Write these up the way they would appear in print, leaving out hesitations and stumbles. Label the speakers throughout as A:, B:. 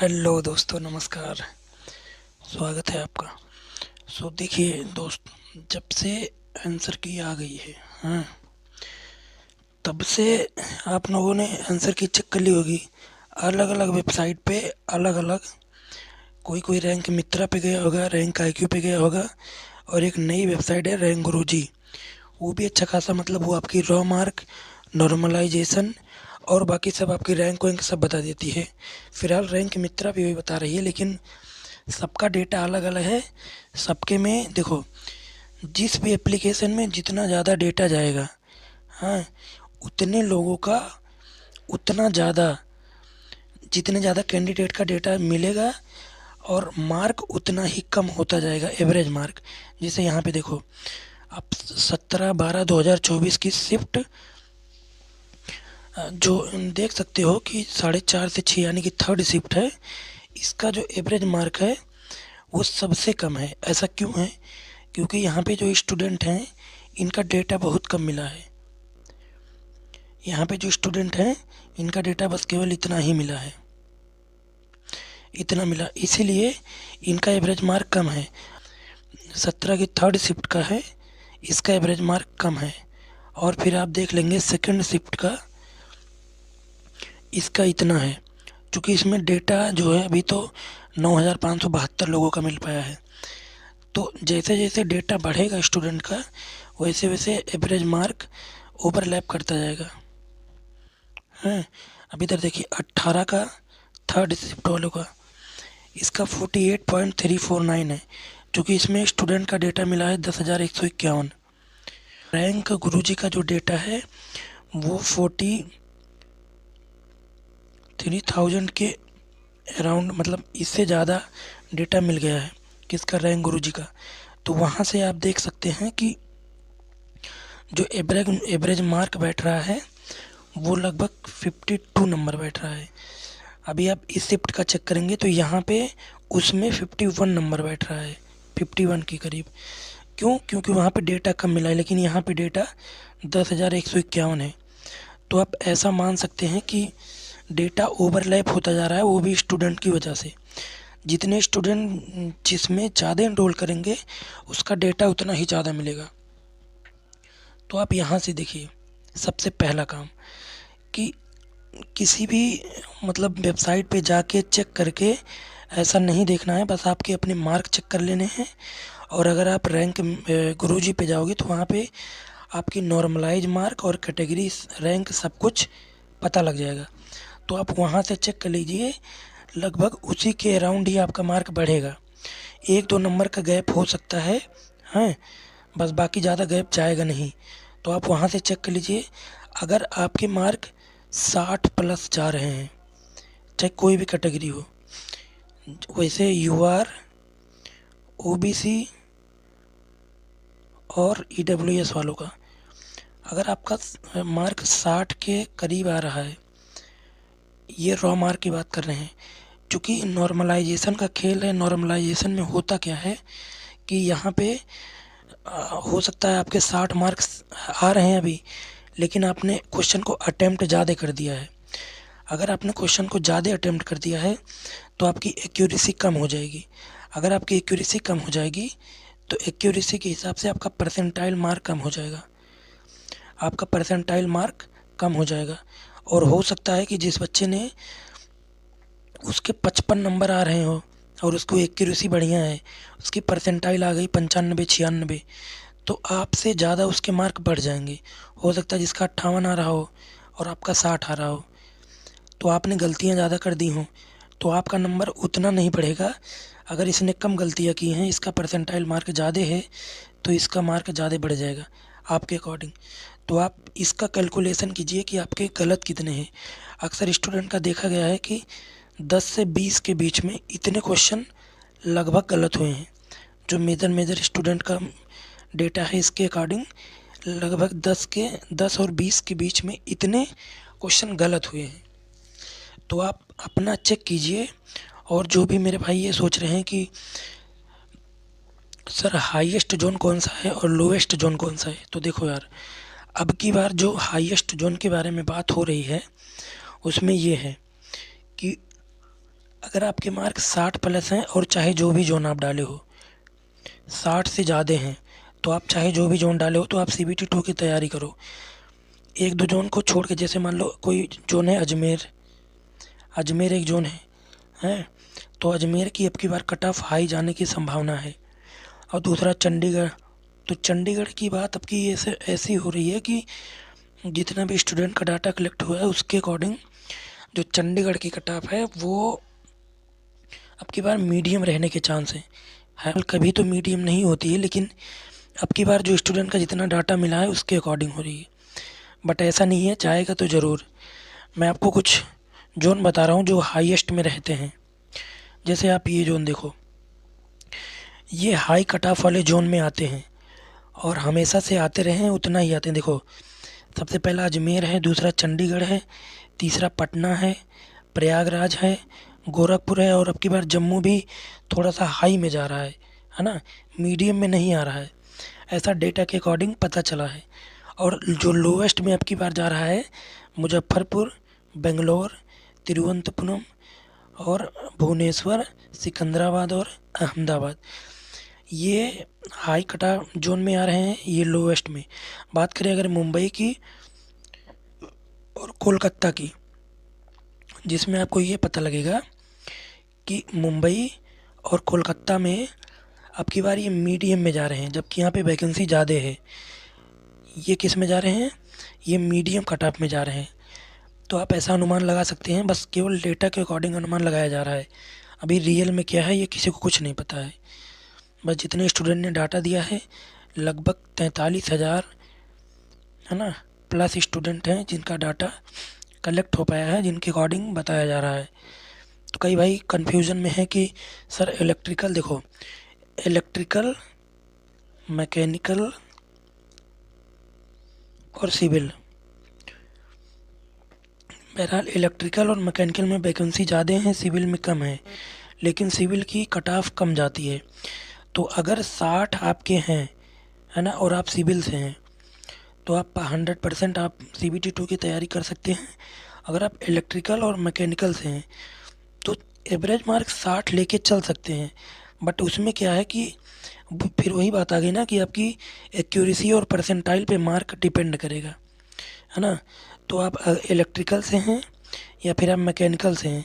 A: Hello दोस्तों, नमस्कार। स्वागत है आपका। देखिए दोस्त, जब से आंसर की आ गई है, हाँ, तब से आप लोगों ने आंसर की चेक कर ली होगी। अलग अलग वेबसाइट पे अलग अलग, कोई कोई रैंक मित्रा पे गया होगा, रैंक आईक्यू पे गया होगा, और एक नई वेबसाइट है रैंक गुरुजी। वो भी अच्छा खासा, मतलब वो आपकी रॉ मार्क, नॉर्मलाइजेशन और बाकी सब आपकी रैंक वैंक सब बता देती है। फिलहाल रैंक मित्रा भी वही बता रही है, लेकिन सबका डेटा अलग अलग है। सबके में देखो, जिस भी एप्लीकेशन में जितना ज़्यादा डेटा जाएगा, हाँ, उतने लोगों का उतना ज़्यादा, जितने ज़्यादा कैंडिडेट का डेटा मिलेगा और मार्क उतना ही कम होता जाएगा, एवरेज मार्क। जैसे यहाँ पे देखो, आप 17/12/2024 की शिफ्ट जो देख सकते हो कि 4:30 से 6 यानी कि थर्ड शिफ्ट है। इसका जो एवरेज मार्क है वो सबसे कम है। ऐसा क्यों है? क्योंकि यहाँ पे जो स्टूडेंट हैं, इनका डेटा बहुत कम मिला है। यहाँ पे जो स्टूडेंट हैं, इनका डेटा बस केवल इतना ही मिला है, इतना मिला, इसीलिए इनका एवरेज मार्क कम है। 17 की थर्ड शिफ्ट का है, इसका एवरेज मार्क कम है। और फिर आप देख लेंगे सेकंड शिफ्ट का, इसका इतना है। क्योंकि इसमें डेटा जो है अभी तो 9,572 लोगों का मिल पाया है। तो जैसे जैसे डेटा बढ़ेगा स्टूडेंट का, वैसे वैसे एवरेज मार्क ओवरलैप करता जाएगा। हैं, अब इधर देखिए 18 का थर्ड शिफ्ट वालों का, इसका 48.349 है, क्योंकि इसमें स्टूडेंट का डेटा मिला है 10,151। रैंक गुरुजी का जो डेटा है वो 43,000 के अराउंड, मतलब इससे ज़्यादा डेटा मिल गया है। किसका? रैंक गुरुजी का। तो वहाँ से आप देख सकते हैं कि जो एवरेज मार्क बैठ रहा है वो लगभग 52 नंबर बैठ रहा है। अभी आप इस शिफ्ट का चेक करेंगे तो यहाँ पे उसमें 51 नंबर बैठ रहा है, 51 के करीब। क्यों? क्योंकि वहाँ पे डेटा कम मिला है, लेकिन यहाँ पे डेटा 10,151 है। तो आप ऐसा मान सकते हैं कि डेटा ओवरलैप होता जा रहा है, वो भी स्टूडेंट की वजह से। जितने स्टूडेंट जिसमें ज़्यादा इनरोल करेंगे, उसका डेटा उतना ही ज़्यादा मिलेगा। तो आप यहाँ से देखिए, सबसे पहला काम कि किसी भी, मतलब वेबसाइट पे जाके चेक करके ऐसा नहीं देखना है, बस आपके अपने मार्क चेक कर लेने हैं। और अगर आप रैंक गुरुजी पे जाओगे तो वहाँ पे आपकी नॉर्मलाइज मार्क और कैटेगरी रैंक सब कुछ पता लग जाएगा। तो आप वहाँ से चेक कर लीजिए, लगभग उसी के अराउंड ही आपका मार्क बढ़ेगा। 1-2 नंबर का गैप हो सकता है, हैं, बस, बाकी ज़्यादा गैप जाएगा नहीं। तो आप वहाँ से चेक कर लीजिए। अगर आपके मार्क 60 प्लस जा रहे हैं, चाहे कोई भी कैटेगरी हो, वैसे यूआर, ओबीसी और ईडब्ल्यूएस वालों का, अगर आपका मार्क 60 के करीब आ रहा है, ये रॉ मार्क की बात कर रहे हैं। क्योंकि नॉर्मलाइजेशन का खेल है। नॉर्मलाइजेशन में होता क्या है कि यहाँ पे हो सकता है आपके 60 मार्क्स आ रहे हैं अभी, लेकिन आपने क्वेश्चन को अटेम्प्ट ज़्यादा कर दिया है। अगर आपने क्वेश्चन को ज़्यादा अटेम्प्ट कर दिया है तो आपकी एक्यूरेसी कम हो जाएगी। अगर आपकी एक्यूरेसी कम हो जाएगी तो एक्यूरेसी के हिसाब से आपका परसेंटाइल मार्क कम हो जाएगा, आपका परसेंटाइल मार्क कम हो जाएगा। और हो सकता है कि जिस बच्चे ने, उसके 55 नंबर आ रहे हो और उसको एक्यूरेसी बढ़िया है, उसकी परसेंटाइल आ गई 95-96, तो आपसे ज़्यादा उसके मार्क बढ़ जाएंगे। हो सकता है जिसका 58 आ रहा हो और आपका 60 आ रहा हो, तो आपने गलतियाँ ज़्यादा कर दी हों, तो आपका नंबर उतना नहीं बढ़ेगा। अगर इसने कम गलतियाँ की हैं, इसका परसेंटाइल मार्क ज़्यादा है, तो इसका मार्क ज़्यादा बढ़ जाएगा आपके अकॉर्डिंग। तो आप इसका कैलकुलेशन कीजिए कि आपके गलत कितने हैं। अक्सर स्टूडेंट का देखा गया है कि 10 से 20 के बीच में इतने क्वेश्चन लगभग गलत हुए हैं। जो मेजर स्टूडेंट का डेटा है, इसके अकॉर्डिंग लगभग 10 और 20 के बीच में इतने क्वेश्चन गलत हुए हैं। तो आप अपना चेक कीजिए। और जो भी मेरे भाई ये सोच रहे हैं कि सर हाईएस्ट जोन कौन सा है और लोवेस्ट जोन कौन सा है, तो देखो यार, अब की बार जो हाईएस्ट जोन के बारे में बात हो रही है उसमें ये है कि अगर आपके मार्क 60 प्लस हैं और चाहे जो भी जोन आप डाले हो 60 से ज़्यादा हैं, तो आप चाहे जो भी जोन डाले हो तो आप CBT 2 की तैयारी करो। एक दो जोन को छोड़ के, जैसे मान लो कोई जोन है अजमेर, अजमेर एक जोन है, हैं, तो अजमेर की अब की बार कट ऑफ हाई जाने की संभावना है। और दूसरा चंडीगढ़, तो चंडीगढ़ की बात अब की ऐसे ऐसी हो रही है कि जितना भी स्टूडेंट का डाटा कलेक्ट हुआ है उसके अकॉर्डिंग जो चंडीगढ़ की कट ऑफ है वो अब की बार मीडियम रहने के चांस हैं। हाल कभी तो मीडियम नहीं होती है, लेकिन अब की बार जो स्टूडेंट का जितना डाटा मिला है उसके अकॉर्डिंग हो रही है। बट ऐसा नहीं है, जाएगा तो ज़रूर। मैं आपको कुछ जोन बता रहा हूँ जो हाईएस्ट में रहते हैं। जैसे आप ये जोन देखो, ये हाई कट ऑफ वाले जोन में आते हैं और हमेशा से आते रहे हैं, उतना ही आते हैं। देखो, सबसे पहला अजमेर है, दूसरा चंडीगढ़ है, तीसरा पटना है, प्रयागराज है, गोरखपुर है, और अब की बार जम्मू भी थोड़ा सा हाई में जा रहा है ना, मीडियम में नहीं आ रहा है। ऐसा डेटा के अकॉर्डिंग पता चला है। और जो लोवेस्ट में अब की बार जा रहा है मुजफ्फरपुर, बेंगलोर, तिरुवनंतपुरम और भुवनेश्वर, सिकंदराबाद और अहमदाबाद, ये हाई कटा जोन में आ रहे हैं, ये लोवेस्ट में। बात करें अगर मुंबई की और कोलकाता की, जिसमें आपको ये पता लगेगा कि मुंबई और कोलकाता में अब की बार ये मीडियम में जा रहे हैं, जबकि यहाँ पे वैकेंसी ज़्यादा है। ये किस में जा रहे हैं? ये मीडियम कट ऑफ में जा रहे हैं। तो आप ऐसा अनुमान लगा सकते हैं, बस केवल डेटा के अकॉर्डिंग अनुमान लगाया जा रहा है। अभी रियल में क्या है ये किसी को कुछ नहीं पता है। बस जितने स्टूडेंट ने डाटा दिया है लगभग 43,000 है ना प्लस स्टूडेंट हैं जिनका डाटा कलेक्ट हो पाया है, जिनके अकॉर्डिंग बताया जा रहा है। तो कई भाई कन्फ्यूज़न में है कि सर इलेक्ट्रिकल, देखो इलेक्ट्रिकल, मैकेनिकल और सिविल, बहरहाल इलेक्ट्रिकल और मैकेनिकल में वैकेंसी ज़्यादा है, सिविल में कम है, लेकिन सिविल की कट ऑफ कम जाती है। तो अगर 60 आपके हैं, है ना, और आप सिविल से हैं, तो आप 100% आप CBT 2 की तैयारी कर सकते हैं। अगर आप इलेक्ट्रिकल और मैकेनिकल से हैं तो एवरेज मार्क 60 लेके चल सकते हैं। बट उसमें क्या है कि फिर वही बात आ गई ना कि आपकी एक्यूरेसी और परसेंटाइल पे मार्क डिपेंड करेगा, है ना। तो आप इलेक्ट्रिकल से हैं या फिर आप मैकेनिकल से हैं,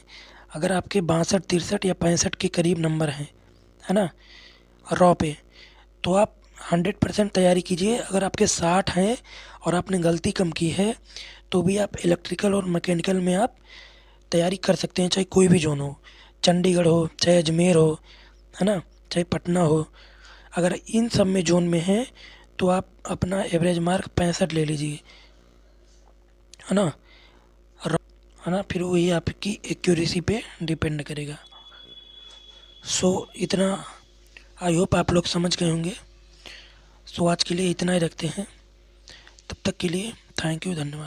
A: अगर आपके 62, 63 या 65 के करीब नंबर हैं, है ना, रॉ पे, तो आप 100% तैयारी कीजिए। अगर आपके 60 हैं और आपने गलती कम की है तो भी आप इलेक्ट्रिकल और मैकेनिकल में आप तैयारी कर सकते हैं, चाहे कोई भी जोन हो, चंडीगढ़ हो, चाहे अजमेर हो, है ना, चाहे पटना हो। अगर इन सब में जोन में हैं तो आप अपना एवरेज मार्क 65 ले लीजिए, है ना, है ना, फिर वही आपकी एक्यूरेसी पे डिपेंड करेगा। सो इतना आई होप आप लोग समझ गए होंगे। सो आज के लिए इतना ही रखते हैं, तब तक के लिए थैंक यू, धन्यवाद।